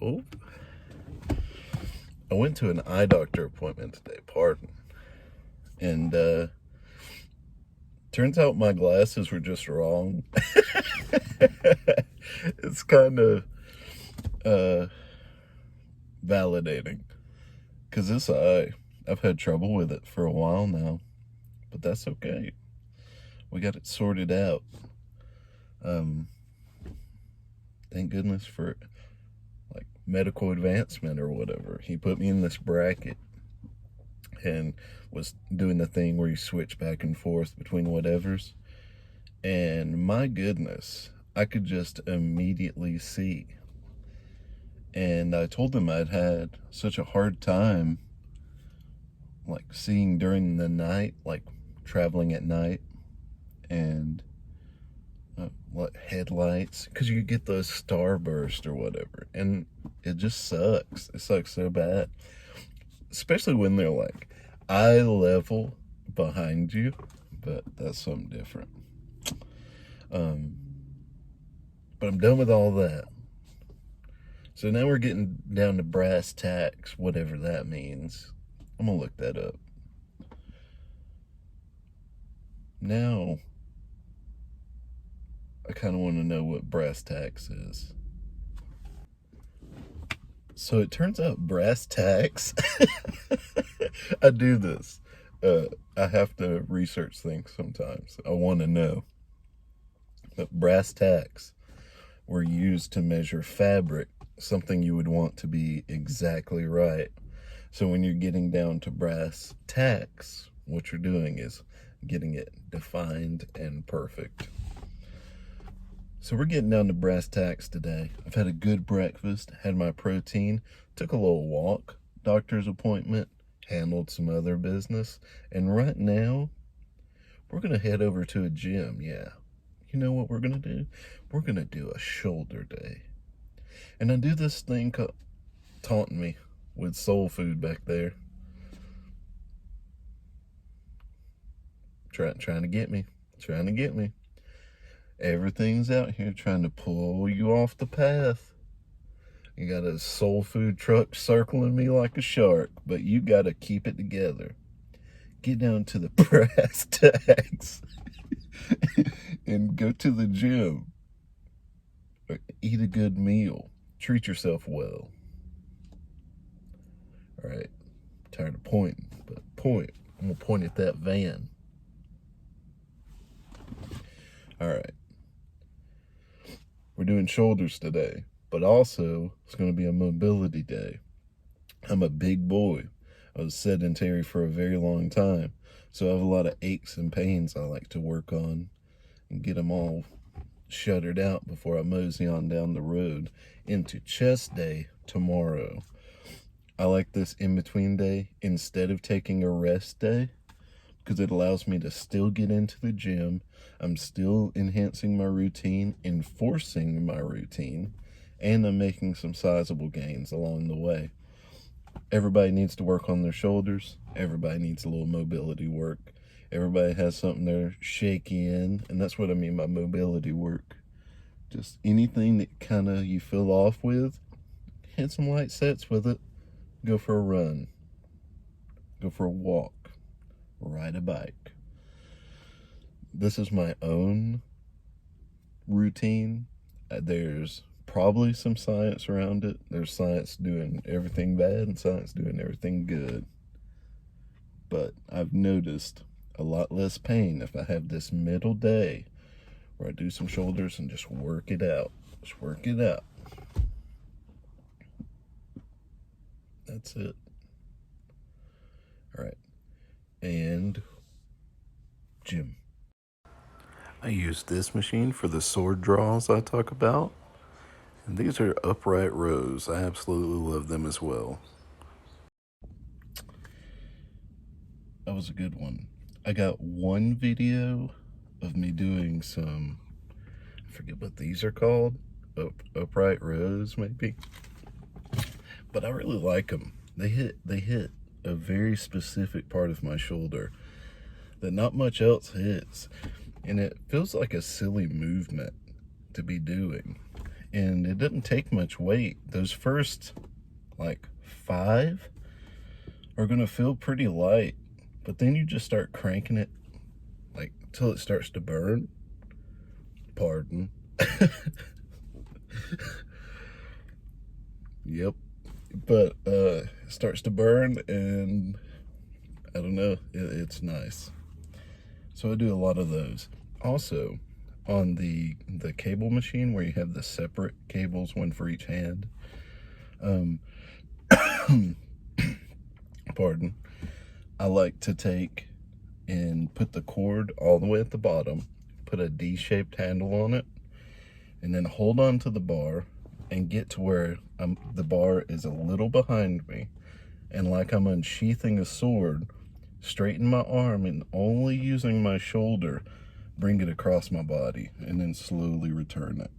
Oh, I went to an eye doctor appointment today, pardon. And turns out my glasses were just wrong. It's kind of validating. Because this eye, I've had trouble with it for a while now. But that's okay. We got it sorted out. Thank goodness for like medical advancement or whatever. He put me in this bracket and was doing the thing where you switch back and forth between whatevers. And my goodness, I could just immediately see. And I told them I'd had such a hard time like seeing during the night, like traveling at night, and headlights, because you get those starburst or whatever, and it just sucks. It sucks so bad, especially when they're like eye level behind you, but that's something different. But I'm done with all that. So now we're getting down to brass tacks, whatever that means. I'm gonna look that up. Now, I kind of want to know what brass tacks is. So it turns out brass tacks, I do this. I have to research things sometimes. I want to know. But brass tacks were used to measure fabric, something you would want to be exactly right. So when you're getting down to brass tacks, what you're doing is getting it defined and perfect. So we're getting down to brass tacks today. I've had a good breakfast, had my protein, took a little walk, doctor's appointment, handled some other business, and right now, we're going to head over to a gym. Yeah. You know what we're going to do? We're going to do a shoulder day. And I do this thing taunting me with soul food back there. Trying to get me. Everything's out here trying to pull you off the path. You got a soul food truck circling me like a shark, but you got to keep it together. Get down to the brass tacks and go to the gym. Or eat a good meal. Treat yourself well. All right. Tired of pointing, but point. I'm going to point at that van. All right. We're doing shoulders today, but also it's going to be a mobility day. I'm a big boy. I was sedentary for a very long time, so I have a lot of aches and pains I like to work on and get them all shuttered out before I mosey on down the road into chest day tomorrow. I like this in-between day instead of taking a rest day because it allows me to still get into the gym. I'm still enhancing my routine, enforcing my routine, and I'm making some sizable gains along the way. Everybody needs to work on their shoulders. Everybody needs a little mobility work. Everybody has something they're shaky in, and that's what I mean by mobility work. Just anything that kind of you feel off with, hit some light sets with it. Go for a run. Go for a walk. Ride a bike. This is my own routine. There's probably some science around it. There's science doing everything bad and science doing everything good. But I've noticed a lot less pain if I have this middle day where I do some shoulders and just work it out. Just work it out. That's it. All right. And gym. I use this machine for the sword draws I talk about. And these are upright rows. I absolutely love them as well. That was a good one. I got one video of me doing some, I forget what these are called, upright rows maybe. But I really like them. They hit a very specific part of my shoulder that not much else hits. And it feels like a silly movement to be doing. and it doesn't take much weight. Those first like 5 are gonna feel pretty light, but then you just start cranking it like till it starts to burn. Pardon. Yep. But it starts to burn, and I don't know, it's nice. So I do a lot of those. Also, on the cable machine where you have the separate cables, one for each hand, pardon, I like to take and put the cord all the way at the bottom, put a D-shaped handle on it, and then hold on to the bar and get to where the bar is a little behind me, and like I'm unsheathing a sword, straighten my arm and only using my shoulder, bring it across my body, and then slowly return it.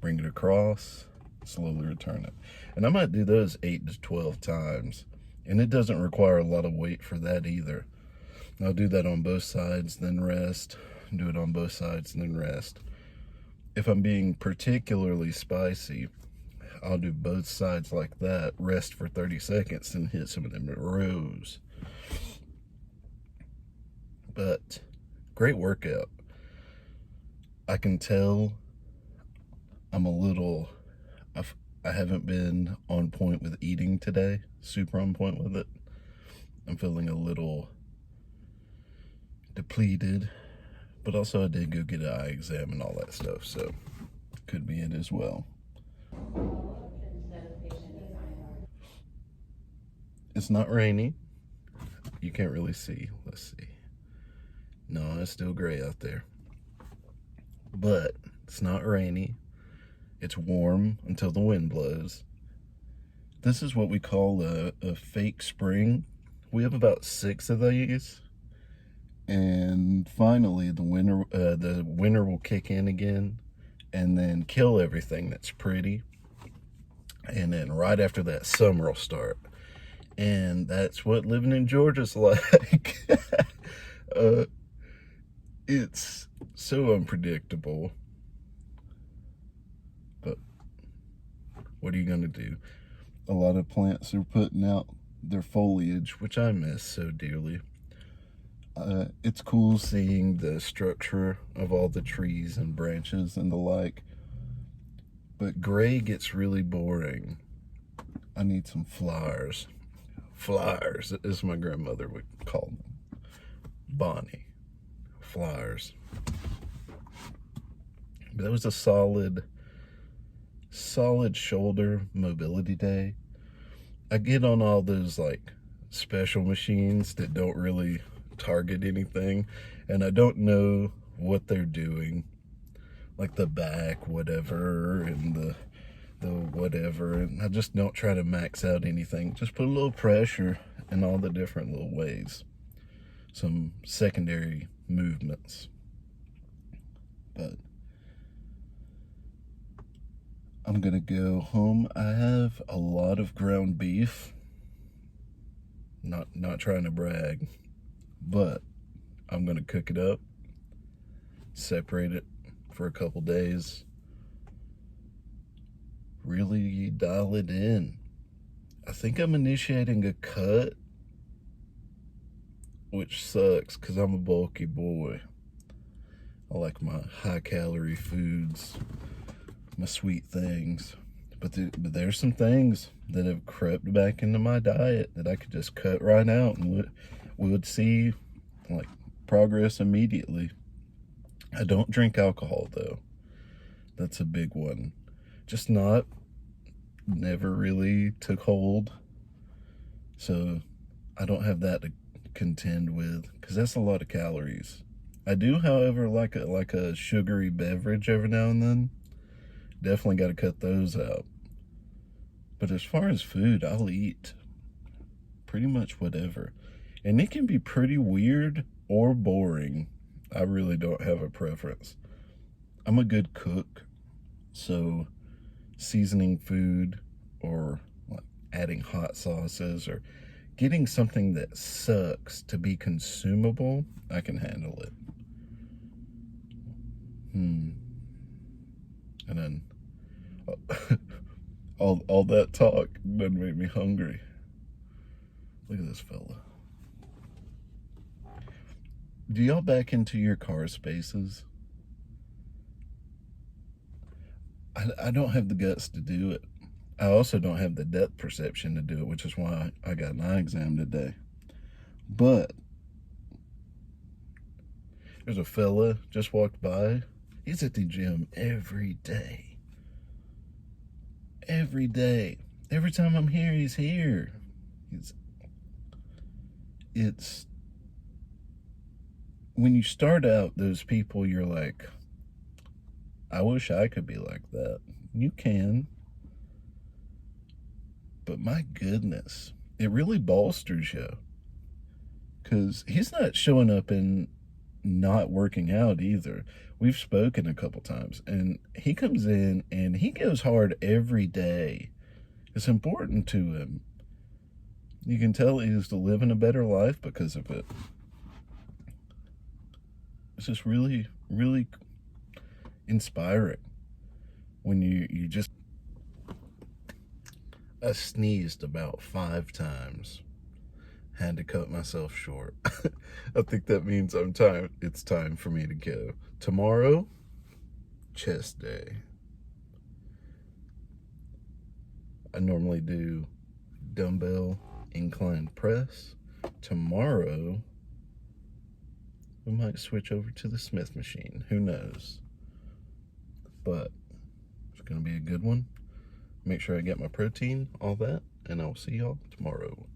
Bring it across, slowly return it. And I might do those 8 to 12 times, and it doesn't require a lot of weight for that either. I'll do that on both sides, then rest, do it on both sides, and then rest. If I'm being particularly spicy, I'll do both sides like that, rest for 30 seconds, and hit some of them rows. But great workout. I can tell I'm a little, I haven't been on point with eating today, super on point with it. I'm feeling a little depleted, but also I did go get an eye exam and all that stuff, so could be it as well. It's not rainy. You can't really see. Let's see. No, it's still gray out there. But it's not rainy. It's warm until the wind blows. This is what we call a fake spring. We have about 6 of these. And finally, the winter will kick in again and then kill everything that's pretty. And then right after that, summer will start. And that's what living in Georgia's like. It's so unpredictable. But what are you going to do? A lot of plants are putting out their foliage, which I miss so dearly. It's cool seeing the structure of all the trees and branches and the like. But gray gets really boring. I need some flowers. Flowers, as my grandmother would call them. Bonnie. Flowers. But that was a solid shoulder mobility day. I get on all those like special machines that don't really target anything, and I don't know what they're doing, like the back whatever and the whatever, and I just don't try to max out anything. Just put a little pressure in all the different little ways, some secondary movements. But I'm gonna go home. I have a lot of ground beef, not trying to brag, but I'm gonna cook it up, separate it for a couple days, really dial it in. I think I'm initiating a cut, which sucks because I'm a bulky boy. I like my high calorie foods, my sweet things, but there's some things that have crept back into my diet that I could just cut right out, and we would see like progress immediately. I don't drink alcohol though. That's a big one. Just never really took hold. So I don't have that to contend with, because that's a lot of calories. I do, however, like a sugary beverage every now and then. Definitely got to cut those out. But as far as food, I'll eat pretty much whatever. And it can be pretty weird or boring. I really don't have a preference. I'm a good cook, so seasoning food or like adding hot sauces or getting something that sucks to be consumable, I can handle it. And then All that talk done made me hungry. Look at this fella. Do y'all back into your car spaces? I don't have the guts to do it. I also don't have the depth perception to do it, which is why I got an eye exam today. But there's a fella just walked by. He's at the gym every day. Every day. Every time I'm here, he's here. It's when you start out, those people, you're like, I wish I could be like that. You can. But my goodness, it really bolsters you. Because he's not showing up and not working out either. We've spoken a couple times, and he comes in and he goes hard every day. It's important to him. You can tell he's living a better life because of it. It's just really, really inspiring when you just... I sneezed about 5 times. Had to cut myself short. I think that means it's time for me to go. Tomorrow, chest day. I normally do dumbbell incline press. Tomorrow, we might switch over to the Smith machine. Who knows? But it's going to be a good one. Make sure I get my protein, all that, and I'll see y'all tomorrow.